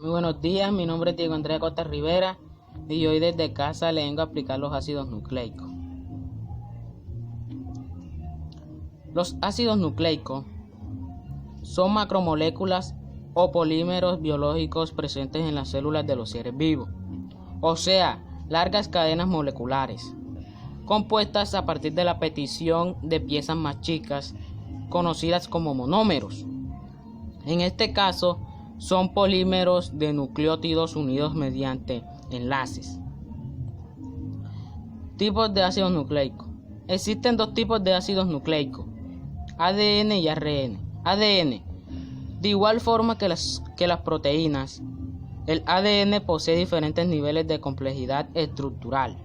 Muy buenos días, mi nombre es Diego Andrea Costa Rivera y hoy desde casa le vengo a explicar los ácidos nucleicos. Los ácidos nucleicos son macromoléculas o polímeros biológicos presentes en las células de los seres vivos, o sea, largas cadenas moleculares, compuestas a partir de la petición de piezas más chicas, conocidas como monómeros. En este caso, son polímeros de nucleótidos unidos mediante enlaces. Tipos de ácidos nucleicos. Existen dos tipos de ácidos nucleicos, ADN y ARN. ADN. De igual forma que las proteínas, el ADN posee diferentes niveles de complejidad estructural.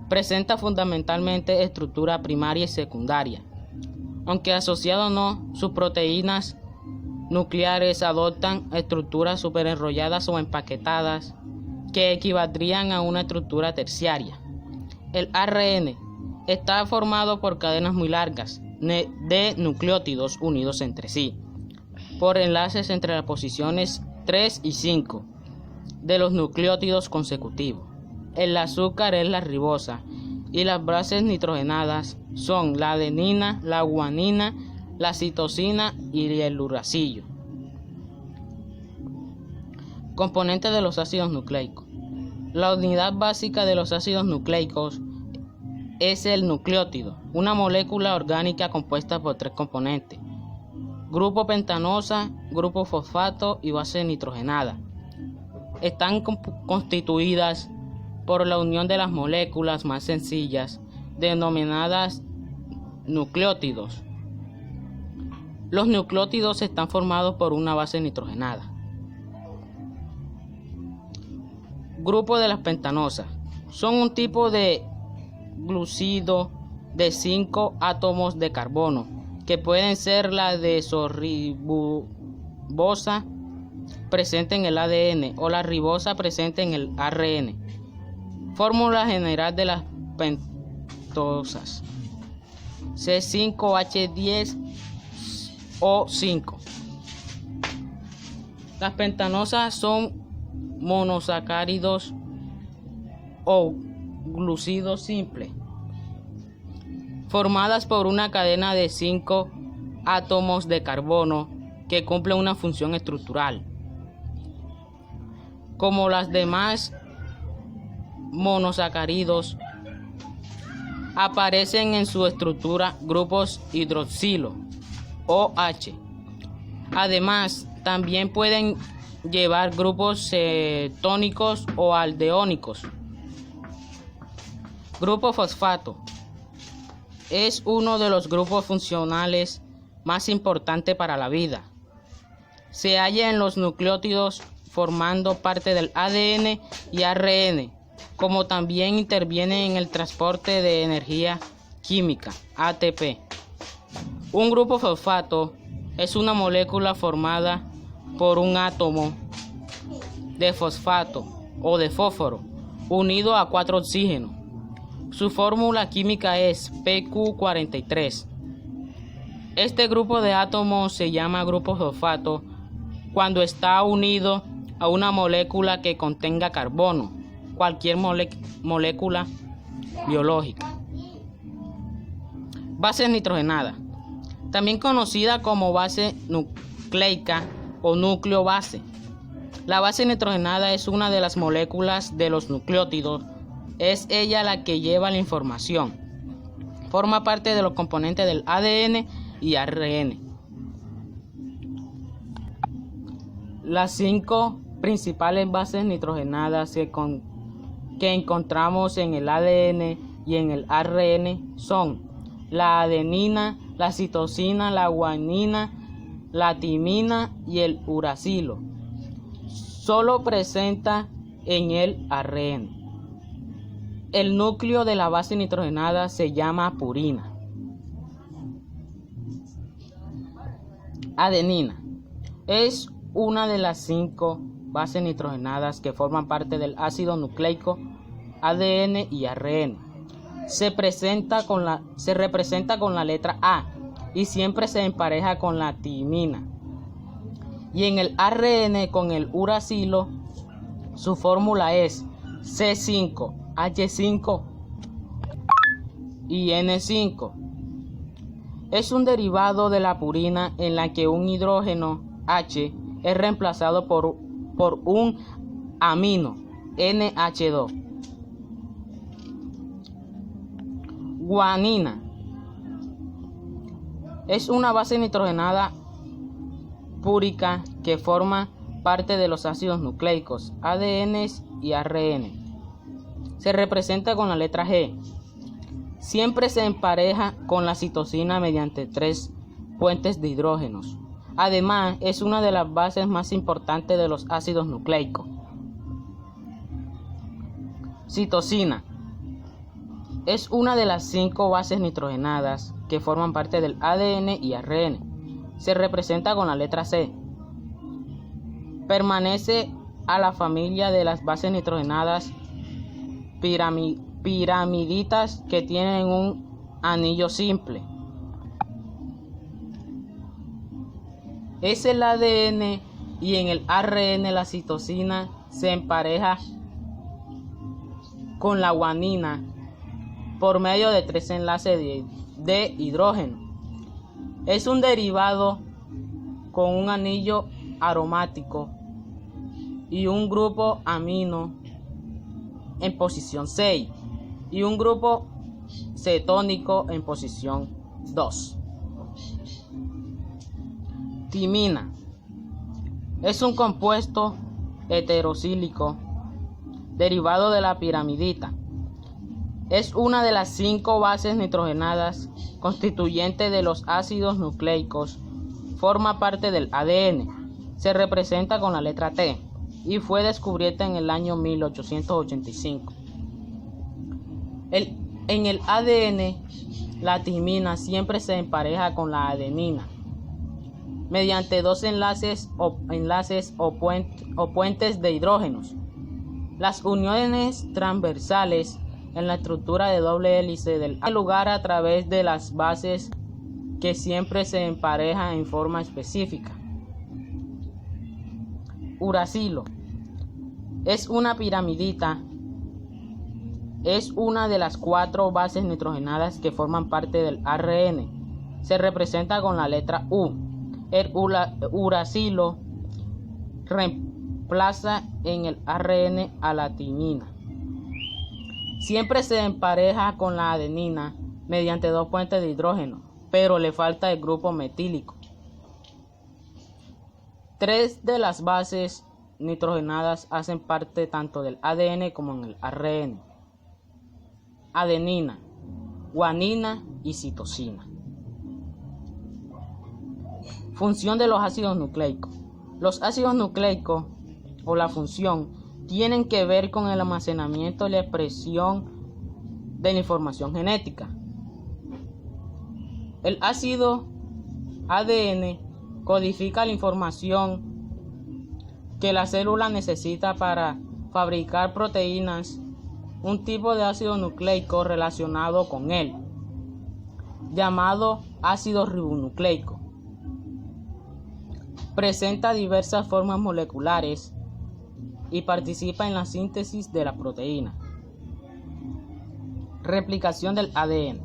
Presenta fundamentalmente estructura primaria y secundaria, aunque asociado o no, sus proteínas nucleares adoptan estructuras superenrolladas o empaquetadas que equivaldrían a una estructura terciaria. El ARN está formado por cadenas muy largas de nucleótidos unidos entre sí, por enlaces entre las posiciones 3 y 5 de los nucleótidos consecutivos. El azúcar es la ribosa y las bases nitrogenadas son la adenina, la guanina, la citosina y el uracilo. Componentes de los ácidos nucleicos. La unidad básica de los ácidos nucleicos es el nucleótido, una molécula orgánica compuesta por tres componentes: grupo pentanosa, grupo fosfato y base nitrogenada. Están constituidas por la unión de las moléculas más sencillas, denominadas nucleótidos. Los nucleótidos están formados por una base nitrogenada. Grupo de las pentanosas. Son un tipo de glucido de 5 átomos de carbono, que pueden ser la desoribosa presente en el ADN o la ribosa presente en el ARN. Fórmula general de las pentosas: C5H10O5. Las pentanosas son monosacáridos o glúcidos simples, formadas por una cadena de 5 átomos de carbono que cumplen una función estructural. Como las demás monosacáridos, aparecen en su estructura grupos hidroxilo OH. Además, también pueden llevar grupos cetónicos o aldeónicos. Grupo fosfato es uno de los grupos funcionales más importantes para la vida. Se halla en los nucleótidos formando parte del ADN y ARN, como también interviene en el transporte de energía química, ATP. Un grupo fosfato es una molécula formada por un átomo de fosfato o de fósforo unido a 4 oxígenos. Su fórmula química es PQ43. Este grupo de átomos se llama grupo fosfato cuando está unido a una molécula que contenga carbono, cualquier molécula biológica. Base nitrogenada, también conocida como base nucleica o núcleo base. La base nitrogenada es una de las moléculas de los nucleótidos. Es ella la que lleva la información. Forma parte de los componentes del ADN y ARN. Las 5 principales bases nitrogenadas que encontramos en el ADN y en el ARN son la adenina, la citosina, la guanina, la timina y el uracilo. Solo presenta en el ARN. El núcleo de la base nitrogenada se llama purina. Adenina es una de las 5 bases nitrogenadas que forman parte del ácido nucleico ADN y ARN. Se representa con la letra A y siempre se empareja con la timina. Y en el ARN con el uracilo, su fórmula es C5H5 y N5. Es un derivado de la purina en la que un hidrógeno H es reemplazado por un amino NH2. Guanina es una base nitrogenada púrica que forma parte de los ácidos nucleicos, ADN y ARN. Se representa con la letra G. Siempre se empareja con la citosina mediante 3 puentes de hidrógenos. Además, es una de las bases más importantes de los ácidos nucleicos. Citosina es una de las 5 bases nitrogenadas que forman parte del ADN y ARN. Se representa con la letra C. Pertenece a la familia de las bases nitrogenadas piramiditas que tienen un anillo simple. Es el ADN y en el ARN la citosina se empareja con la guanina por medio de 3 enlaces de hidrógeno. Es un derivado con un anillo aromático y un grupo amino en posición 6 y un grupo cetónico en posición 2. Timina es un compuesto heterocíclico derivado de la piramidita. Es una de las 5 bases nitrogenadas constituyentes de los ácidos nucleicos. Forma parte del ADN. Se representa con la letra T y fue descubierta en el año 1885. En el ADN, la timina siempre se empareja con la adenina mediante 2 enlaces o puentes de hidrógenos. Las uniones transversales en la estructura de doble hélice del lugar a través de las bases que siempre se emparejan en forma específica. Uracilo es una piramidita. Es una de las 4 bases nitrogenadas que forman parte del ARN. Se representa con la letra U. El uracilo reemplaza en el ARN a la timina. Siempre se empareja con la adenina mediante 2 puentes de hidrógeno, pero le falta el grupo metílico. 3 de las bases nitrogenadas hacen parte tanto del ADN como en el ARN: adenina, guanina y citosina. Función de los ácidos nucleicos. Los ácidos nucleicos o la función tienen que ver con el almacenamiento y la expresión de la información genética. El ácido ADN codifica la información que la célula necesita para fabricar proteínas. Un tipo de ácido nucleico relacionado con él, llamado ácido ribonucleico, presenta diversas formas moleculares y participa en la síntesis de la proteína. Replicación del ADN.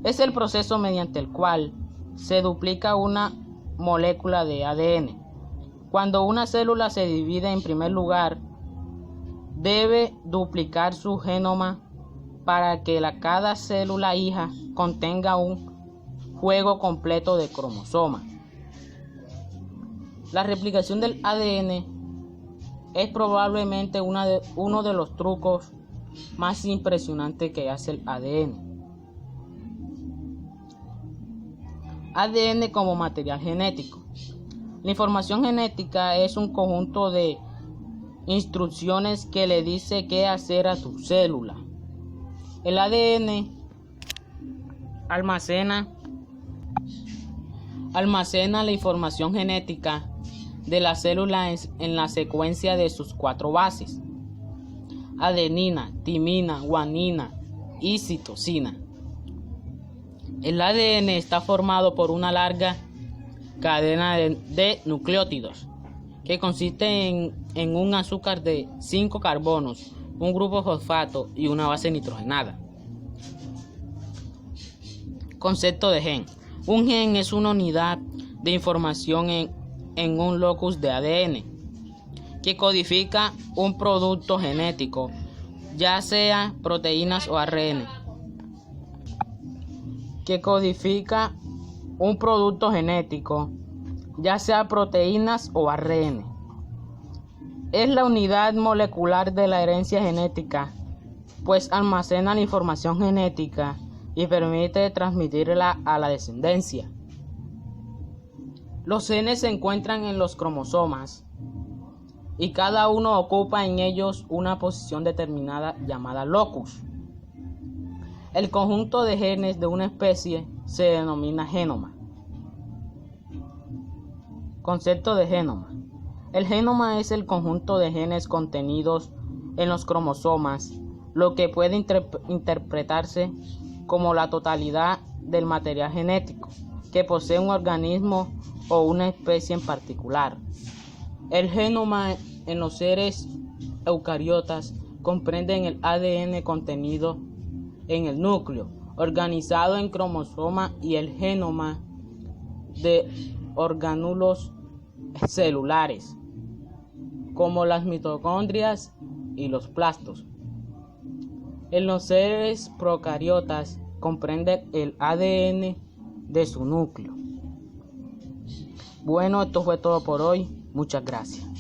Es el proceso mediante el cual se duplica una molécula de ADN. Cuando una célula se divide, en primer lugar, debe duplicar su genoma para que cada célula hija contenga un juego completo de cromosomas. La replicación del ADN es probablemente uno de los trucos más impresionantes que hace el ADN. ADN como material genético. La información genética es un conjunto de instrucciones que le dice qué hacer a tu célula. El ADN almacena la información genética de la célula en la secuencia de sus 4 bases: adenina, timina, guanina y citosina. El ADN está formado por una larga cadena de nucleótidos, que consiste en un azúcar de 5 carbonos, un grupo fosfato y una base nitrogenada. Concepto de gen. Un gen es una unidad de información en un locus de ADN que codifica un producto genético, ya sea proteínas o ARN. Que codifica un producto genético, ya sea proteínas o ARN. Es la unidad molecular de la herencia genética, pues almacena la información genética y permite transmitirla a la descendencia. Los genes se encuentran en los cromosomas y cada uno ocupa en ellos una posición determinada llamada locus. El conjunto de genes de una especie se denomina genoma. Concepto de genoma. El genoma es el conjunto de genes contenidos en los cromosomas, lo que puede interpretarse como la totalidad del material genético que posee un organismo o una especie en particular. El genoma en los seres eucariotas comprende el ADN contenido en el núcleo, organizado en cromosomas, y el genoma de orgánulos celulares, como las mitocondrias y los plastos. En los seres procariotas comprende el ADN de su núcleo. Bueno, esto fue todo por hoy. Muchas gracias.